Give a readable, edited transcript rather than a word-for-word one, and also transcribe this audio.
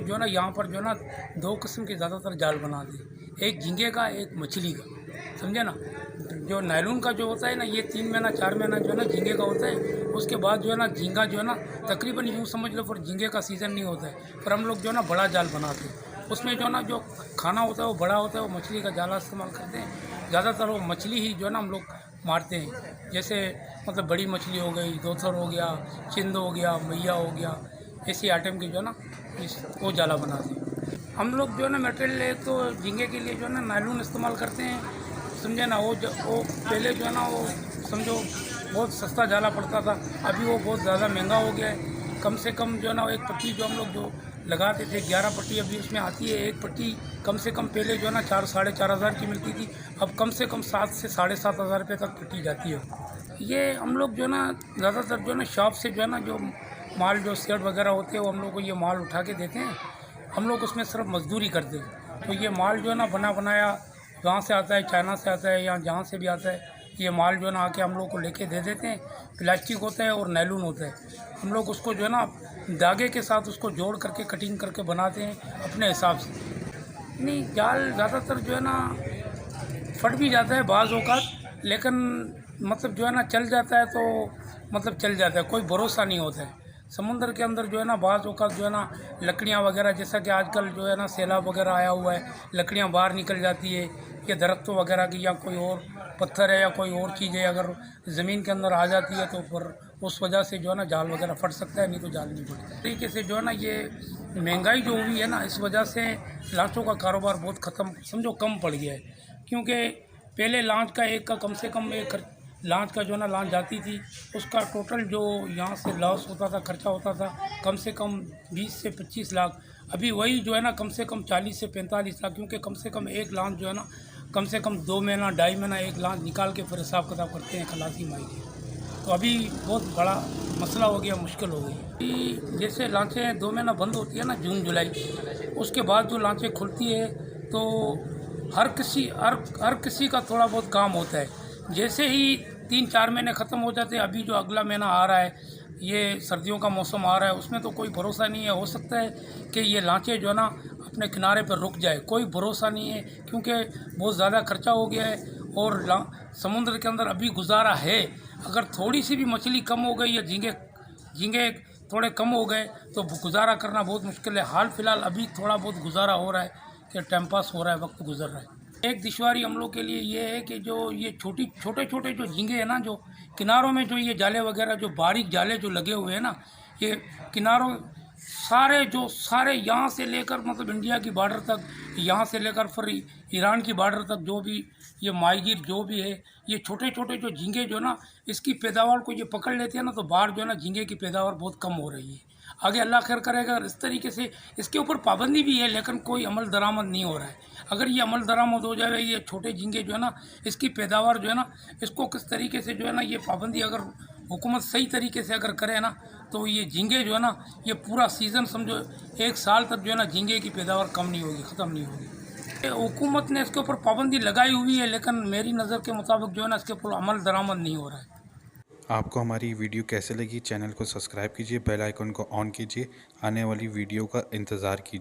जो है ना यहाँ पर जो है ना 2 किस्म के ज़्यादातर जाल बनाते हैं, एक झींगे का, एक मछली का, समझे ना। जो नायलॉन का जो होता है ना, ये 3 महीना 4 महीना जो है ना झींगे का होता है। उसके बाद जो है ना झींगा जो है ना तकरीबन यूँ समझ लो, पर झींगे का सीज़न नहीं होता है, पर हम लोग जो है ना बड़ा जाल बनाते हैं। उसमें जो है ना जो खाना होता है वो बड़ा होता है, वो मछली का जाला इस्तेमाल करते हैं। ज़्यादातर वो मछली ही जो है ना हम लोग मारते हैं। जैसे मतलब बड़ी मछली हो गई, दोथर हो गया, चिंद हो गया, मैया हो गया, ऐसी आइटम की जो है ना वो जाला बनाते हैं। हम लोग जो है ना मटेरियल एक तो झींगे के लिए जो है ना नायलॉन इस्तेमाल करते हैं, समझे ना। वो पहले जो है ना वो समझो बहुत सस्ता जाला पड़ता था, अभी वो बहुत ज़्यादा महंगा हो गया है। कम से कम जो है ना एक पट्टी जो हम लोग जो लगाते थे 11 पट्टी अभी उसमें आती है। एक पट्टी कम से कम पहले जो है ना 4 साढ़े 4 हज़ार की मिलती थी, अब कम से कम 7 से साढ़े 7 हज़ार रुपये तक पट्टी जाती है। ये हम लोग जो है ना ज़्यादातर जो है ना शॉप से जो है ना जो माल जो सेट वगैरह होते हैं वो हम लोग को ये माल उठा के देते हैं। हम लोग उसमें सिर्फ मजदूरी करते हैं। तो ये माल जो है ना बना बनाया जहाँ से आता है, चाइना से आता है या जहाँ से भी आता है, ये माल जो है ना आके हम लोग को लेके दे देते हैं। प्लास्टिक होता है और नायलॉन होता है, हम लोग उसको जो है ना धागे के साथ उसको जोड़ करके कटिंग करके बनाते हैं अपने हिसाब से। नहीं, जाल ज़्यादातर जो है ना फट भी जाता है बाज़ औक़ात, लेकिन मतलब जो है ना चल जाता है तो मतलब चल जाता है, कोई भरोसा नहीं होता है। समुंदर के अंदर जो है ना बाज़ औक़ात जो है ना लकड़ियाँ वगैरह, जैसा कि आजकल जो है ना सैलाब वगैरह आया हुआ है, लकड़ियाँ बाहर निकल जाती है, या दरख्तों वगैरह की या कोई और पत्थर है या कोई और चीज़ है अगर ज़मीन के अंदर आ जाती है तो फिर उस वजह से जो है ना जाल वगैरह फट सकता है, नहीं तो जाल नहीं फटता। तरीके से जो है ना ये महंगाई जो हुई है ना, इस वजह से लांचों का कारोबार बहुत ख़त्म समझो कम पड़ गया है। क्योंकि पहले लांच का एक का कम से कम एक लांच का जो है ना लांच जाती थी, उसका टोटल जो यहाँ से लॉस होता था, खर्चा होता था कम से कम 20 से 25 लाख। अभी वही जो है ना कम से कम 40 से 45 लाख, क्योंकि कम से कम एक लांच जो है ना कम से कम 2 महीना 2.5 महीना एक लांच निकाल के फिर हिसाब किताब करते हैं खलासी माई के। तो अभी बहुत बड़ा मसला हो गया, मुश्किल हो गई। अभी जैसे लांचें 2 महीना बंद होती है ना, जून जुलाई, उसके बाद जो लांचें खुलती है तो हर किसी का थोड़ा बहुत काम होता है। जैसे ही 3-4 महीने ख़त्म हो जाते हैं, अभी जो अगला महीना आ रहा है, ये सर्दियों का मौसम आ रहा है, उसमें तो कोई भरोसा नहीं है। हो सकता है कि ये लांचें जो है ना अपने किनारे पर रुक जाए, कोई भरोसा नहीं है, क्योंकि बहुत ज़्यादा खर्चा हो गया है और समुद्र के अंदर अभी गुजारा है। अगर थोड़ी सी भी मछली कम हो गई या झींगे थोड़े कम हो गए तो गुजारा करना बहुत मुश्किल है। हाल फिलहाल अभी थोड़ा बहुत गुजारा हो रहा है कि टाइम पास हो रहा है, वक्त गुजर रहा है। एक दुश्वारी हम लोग के लिए ये है कि जो ये छोटे छोटे जो झींगे हैं ना, जो किनारों में जो ये जाले वगैरह जो बारीक जाले जो लगे हुए हैं ना, ये किनारों सारे यहाँ से लेकर मतलब इंडिया की बॉर्डर तक, यहाँ से लेकर फिर ईरान की बॉर्डर तक जो भी ये माहीगीर जो भी है, ये छोटे छोटे जो झींगे जो ना इसकी पैदावार को ये पकड़ लेते हैं ना, तो बाहर जो है ना झींगे की पैदावार बहुत कम हो रही है। आगे अल्लाह खैर करेगा। इस तरीके से इसके ऊपर पाबंदी भी है, लेकिन कोई अमल दरामद नहीं हो रहा है। अगर ये अमल दरामद हो जाए, ये छोटे झींगे जो है ना इसकी पैदावार जो है ना, इसको किस तरीके से जो है ना ये पाबंदी अगर हुकूमत सही तरीके से अगर करे ना, तो ये झींगे जो है ना ये पूरा सीज़न समझो 1 साल तक जो है ना झींगे की पैदावार कम नहीं होगी, ख़त्म नहीं होगी। हुकूमत ने इसके ऊपर पाबंदी लगाई हुई है, लेकिन मेरी नज़र के मुताबिक जो है ना इसके ऊपर अमल दरामद नहीं हो रहा है। आपको हमारी वीडियो कैसे लगी? चैनल को सब्सक्राइब कीजिए, बेल आइकन को ऑन कीजिए, आने वाली वीडियो का इंतज़ार कीजिए।